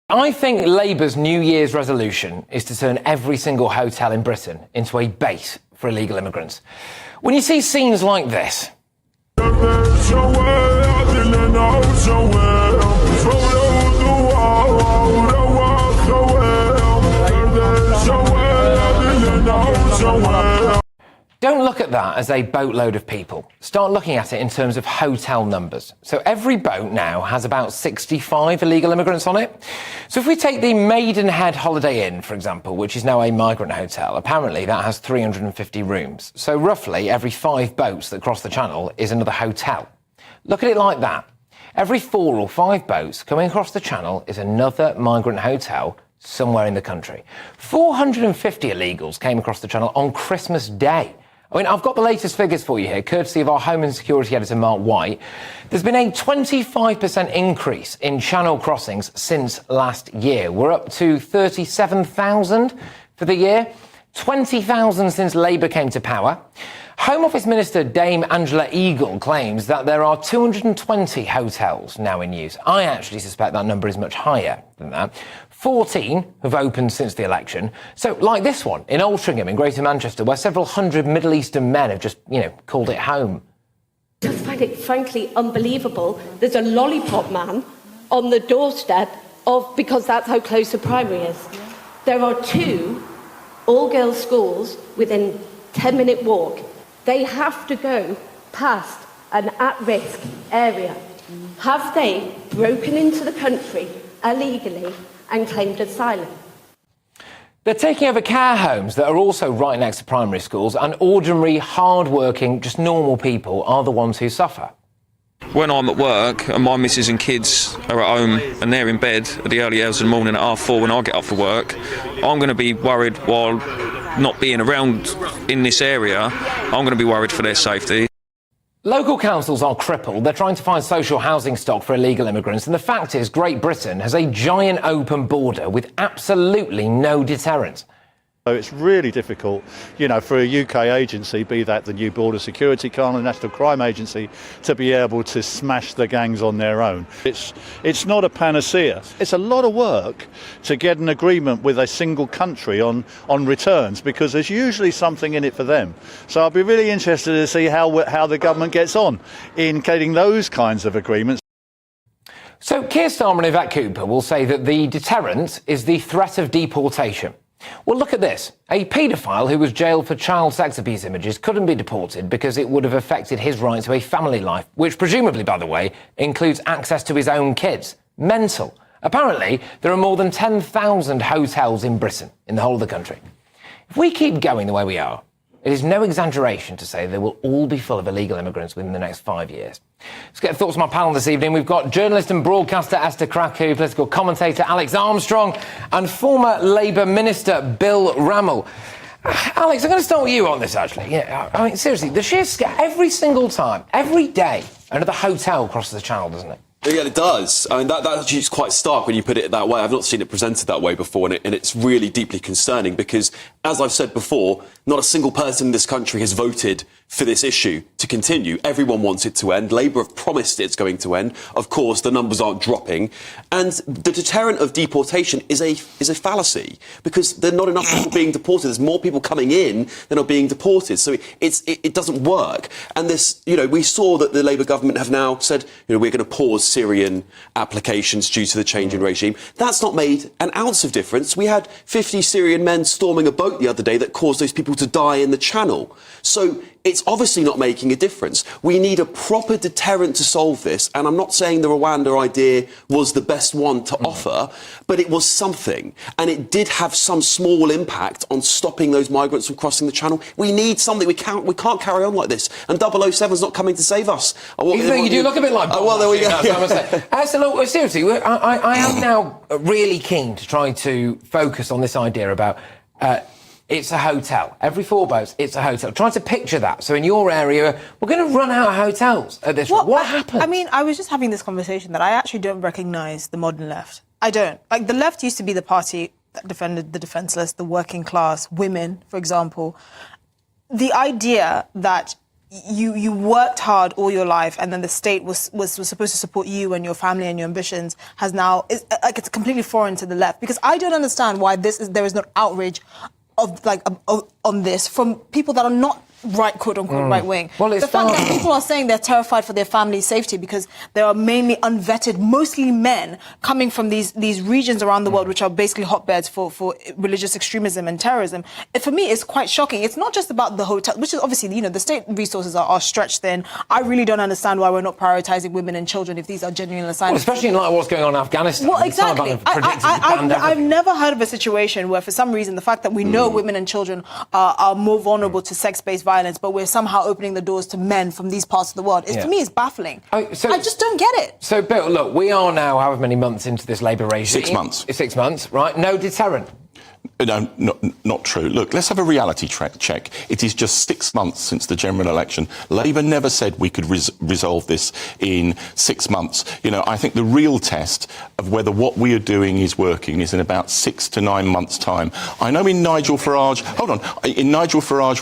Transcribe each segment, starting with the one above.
I think Labour's New Year's resolution is to turn every single hotel in Britain into a base for illegal immigrants. When you see scenes like this... Don't look at that as a boatload of people. Start looking at it in terms of hotel numbers. So every boat now has about 65 illegal immigrants on it. So if we take the Maidenhead Holiday Inn, for example, which is now a migrant hotel, apparently that has 350 rooms. So roughly every 5 boats that cross the channel is another hotel. Look at it like that. Every 4 or 5 boats coming across the channel is another migrant hotel somewhere in the country. 450 illegals came across the channel on Christmas Day. I mean, I've got the latest figures for you here, courtesy of our Home and Security editor, Mark White. There's been a 25% increase in channel crossings since last year. We're up to 37,000 for the year, 20,000 since Labour came to power. Home Office Minister Dame Angela Eagle claims that there are 220 hotels now in use. I actually suspect that number is much higher than that. 14 have opened since the election. So, like this one in Altrincham in Greater Manchester, where several hundred Middle Eastern men have just, called it home. I find it frankly unbelievable. There's a lollipop man on the doorstep because that's how close the primary is. There are 2 all-girls schools within 10-minute walk. They have to go past an at-risk area. Have they broken into the country illegally and claimed asylum? They're taking over care homes that are also right next to primary schools, and ordinary, hard-working, just normal people are the ones who suffer. When I'm at work and my missus and kids are at home and they're in bed at the early hours of the morning at 4:30 when I get up for work, I'm going to be worried while not being around in this area. I'm going to be worried for their safety. Local councils are crippled. They're trying to find social housing stock for illegal immigrants, and the fact is Great Britain has a giant open border with absolutely no deterrent. So it's really difficult, for a UK agency, be that the new Border Security Council, the National Crime Agency, to be able to smash the gangs on their own. It's not a panacea. It's a lot of work to get an agreement with a single country on returns, because there's usually something in it for them. So I'll be really interested to see how the government gets on in getting those kinds of agreements. So Keir Starmer and Yvette Cooper will say that the deterrent is the threat of deportation. Well, look at this. A paedophile who was jailed for child sex abuse images couldn't be deported because it would have affected his right to a family life, which presumably, by the way, includes access to his own kids. Mental. Apparently, there are more than 10,000 hotels in Britain, in the whole of the country. If we keep going the way we are, it is no exaggeration to say they will all be full of illegal immigrants within the next 5 years. Let's get thoughts from our panel this evening. We've got journalist and broadcaster Esther Krakow, political commentator Alex Armstrong, and former Labour Minister Bill Rammell. Alex, I'm going to start with you on this, actually. Yeah, I mean, seriously, the sheer scale, every single time, every day, another hotel crosses the channel, doesn't it? Yeah, it does. I mean, that actually is quite stark when you put it that way. I've not seen it presented that way before, and it's really deeply concerning because, as I've said before, not a single person in this country has voted for this issue to continue. Everyone wants it to end. Labour have promised it's going to end. Of course, the numbers aren't dropping. And the deterrent of deportation is a fallacy because there are not enough people being deported. There's more people coming in than are being deported. So it doesn't work. And this, we saw that the Labour government have now said, we're going to pause Syrian applications due to the change in regime. That's not made an ounce of difference. We had 50 Syrian men storming a boat the other day that caused those people to die in the Channel. So it's obviously not making a difference. We need a proper deterrent to solve this. And I'm not saying the Rwanda idea was the best one to offer, but it was something. And it did have some small impact on stopping those migrants from crossing the Channel. We need something. We can't carry on like this. And 007's not coming to save us. You do look a bit like Bob. Well, there we go. So look, seriously, I am now really keen to try to focus on this idea about... it's a hotel. Every 4 boats, it's a hotel. Trying to picture that. So in your area, we're going to run out of hotels at this rate. What happened? I mean, I was just having this conversation that I actually don't recognise the modern left. I don't. Like, the left used to be the party that defended the defenceless, the working class, women, for example. The idea that you worked hard all your life, and then the state was supposed to support you and your family and your ambitions, has now it's completely foreign to the left. Because I don't understand why there is no outrage on this from people that are not right, quote unquote, right wing. Well, it's the fact that people are saying they're terrified for their family's safety because there are mainly unvetted, mostly men, coming from these regions around the world which are basically hotbeds for religious extremism and terrorism. For me, it's quite shocking. It's not just about the hotel, which is obviously, the state resources are stretched thin. I really don't understand why we're not prioritising women and children if these are genuine assignments. Well, especially in light of what's going on in Afghanistan. Well, exactly. I've never heard of a situation where, for some reason, the fact that we know women and children are more vulnerable to sex-based violence, but we're somehow opening the doors to men from these parts of the world. For me, it's baffling. I just don't get it. So, Bill, look, we are now however many months into this Labour regime. 6 months. 6 months, right? No deterrent. No, not true. Look, let's have a reality check. It is just 6 months since the general election. Labour never said we could resolve this in 6 months. I think the real test of whether what we are doing is working is in about 6 to 9 months' time. I know in Nigel Farage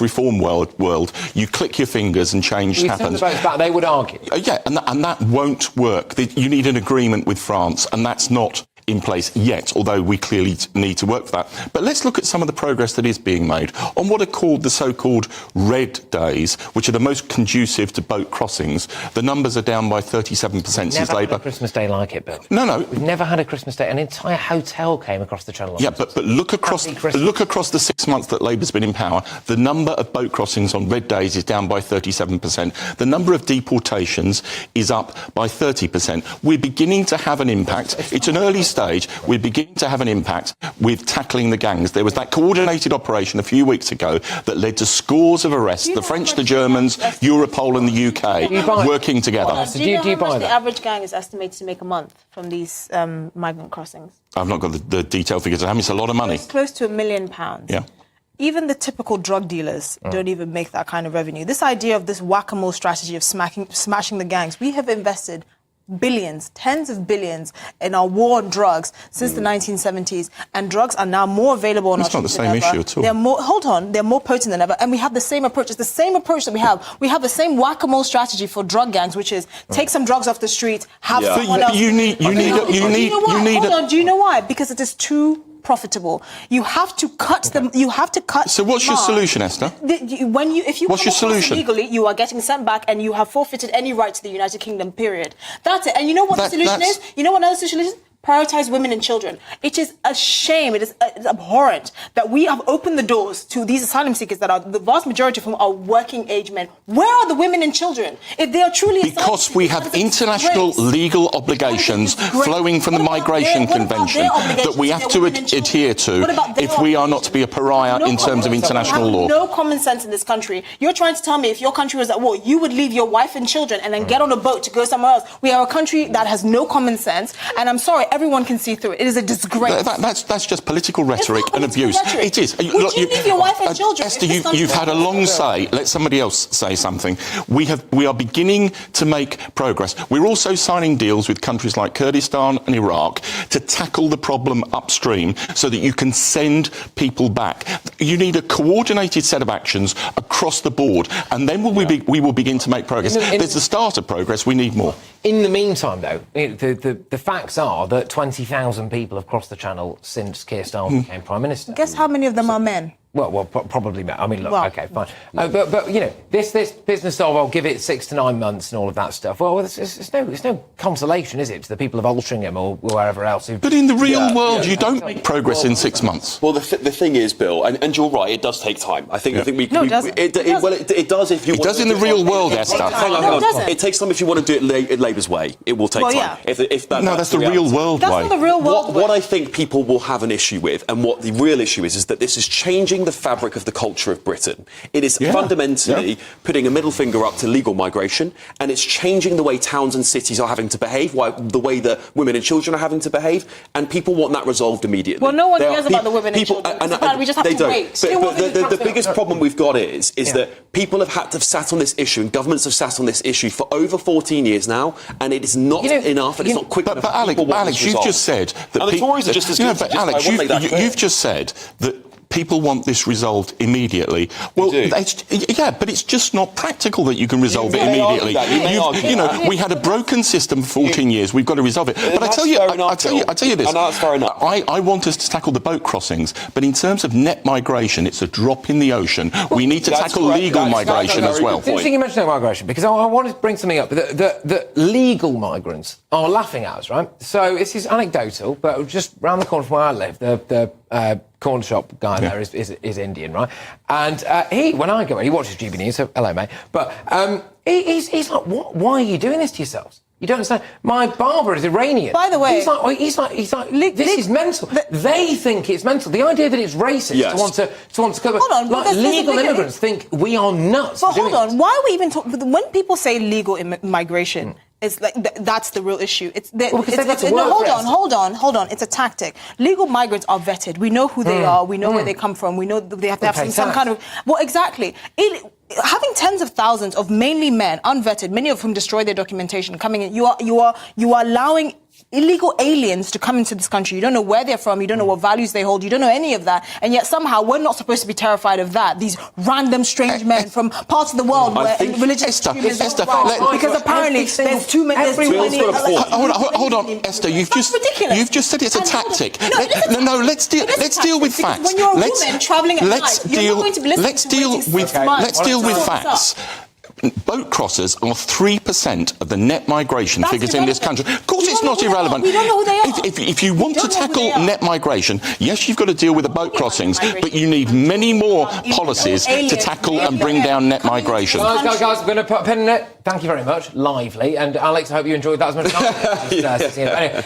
reform world, you click your fingers and change happens. They would argue. Yeah, and that won't work. You need an agreement with France, and that's not in place yet, although we clearly need to work for that. But let's look at some of the progress that is being made on what are called the so-called red days, which are the most conducive to boat crossings. The numbers are down by 37% since Labour. Never had a Christmas Day like it, Bill. No. We've never had a Christmas Day. An entire hotel came across the Channel. Yeah, but look across the 6 months that Labour's been in power. The number of boat crossings on red days is down by 37%. The number of deportations is up by 30%. We're beginning to have an impact. It's an early stage. We're beginning to have an impact with tackling the gangs. There was that coordinated operation a few weeks ago that led to scores of arrests. The French, the Germans, Europol and the UK working together. Do you know how much the average gang is estimated to make a month from these migrant crossings? I've not got the detailed figures. It's a lot of money. It's close to £1 million. Yeah. Even the typical drug dealers don't even make that kind of revenue. This idea of this whack-a-mole strategy of smashing the gangs, we have invested billions, tens of billions in our war on drugs since the 1970s, and drugs are now more available on our streets than ever. It's not the same issue at all. They're more potent than ever, and we have the same approach. It's the same approach that we have. We have the same whack-a-mole strategy for drug gangs, which is take some drugs off the street, have someone else. You need. Do you know why? Because it is too profitable. You have to cut them. You have to cut. So what's your solution, Esther? If you what's your solution? Illegally, you are getting sent back, and you have forfeited any right to the United Kingdom. Period. That's it. And you know what the solution is? You know what another solution is? Prioritise women and children. It is a shame, it's abhorrent that we have opened the doors to these asylum seekers that are, the vast majority of whom are working age men. Where are the women and children? If they are truly Because we have international legal obligations flowing from the Migration Convention that we have to adhere to if we are not to be a pariah in terms of international law. No common sense in this country. You're trying to tell me if your country was at war, you would leave your wife and children and then get on a boat to go somewhere else. We are a country that has no common sense, and I'm sorry, everyone can see through it. It is a disgrace. That's just political rhetoric and abuse. It is. Would you leave your wife and children? Esther, you've had a long say. Let somebody else say something. We are beginning to make progress. We're also signing deals with countries like Kurdistan and Iraq to tackle the problem upstream so that you can send people back. You need a coordinated set of actions across the board, and then we will begin to make progress. There's the start of progress. We need more. In the meantime, though, the facts are that 20,000 people have crossed the Channel since Keir Starmer became Prime Minister. Guess how many of them are men? Well, probably. I mean, look, OK, fine. But this business of I'll give it 6 to 9 months and all of that stuff. Well, it's no consolation, is it, to the people of Altrincham or wherever else? But in the real world, you don't make progress in 6 months. Well, the thing is, Bill, and you're right, it does take time. I think we. No, it doesn't. It does if you. It does in the real world, Esther. It takes time if you want to do it Labour's way. It will take time. That's the real world way. That's not the real world way. What I think people will have an issue with, and what the real issue is that this is changing the fabric of the culture of Britain. It is fundamentally putting a middle finger up to legal migration, and it's changing the way towns and cities are having to behave, the way that women and children are having to behave, and people want that resolved immediately. Well, no one cares about the women and children. We just have to wait. But the biggest problem we've got is that people have had to sat on this issue, and governments have sat on this issue for over 14 years now, and it is not enough, and it's not quick enough. But Alex, you've just said that the Tories are just as good. Alex, you've just said that people want this resolved immediately. Well, yeah, but it's just not practical that you can resolve it immediately. We had a broken system for 14 years. We've got to resolve it. But I tell you this. And that's fair enough. I want us to tackle the boat crossings, but in terms of net migration, it's a drop in the ocean. We need to tackle legal migration as well. It's interesting you mentioned migration, because I want to bring something up that legal migrants are laughing at us, right? So this is anecdotal, but just round the corner from where I live, the corner shop guy there is Indian, right? And when I go in, he watches GB News, so hello, mate. But he's like, why are you doing this to yourselves? You don't understand. My barber is Iranian. By the way, he's like, this is mental. They think it's mental. The idea that it's racist to want to cover. Hold on, like legal immigrants think we are nuts. But hold on, why are we even talking? When people say legal migration, it's like that's the real issue. Hold on. It's a tactic. Legal migrants are vetted. We know who they are. We know where they come from. We know they have to have some kind of. Well, exactly. Having tens of thousands of mainly men, unvetted, many of whom destroy their documentation, coming in, you are allowing illegal aliens to come into this country. You don't know where they're from. You don't know what values they hold. You don't know any of that. And yet somehow we're not supposed to be terrified of that. These random strange men from parts of the world where religious extremism because apparently there's too many. Hold on, Esther. You've just said it's a tactic. No. Let's deal with facts. When you're a woman traveling at night, you're not going to be listening let's deal with facts. Boat crossers are 3% of the net migration figures in this country. Of course, it's not irrelevant. We don't know who they are. If you want to tackle net migration, yes, you've got to deal with the boat crossings, but you need many more policies to tackle and bring down net migration. Guys, I'm going to put a pin in it. Thank you very much. Lively. And Alex, I hope you enjoyed that as much as I did. Anyway,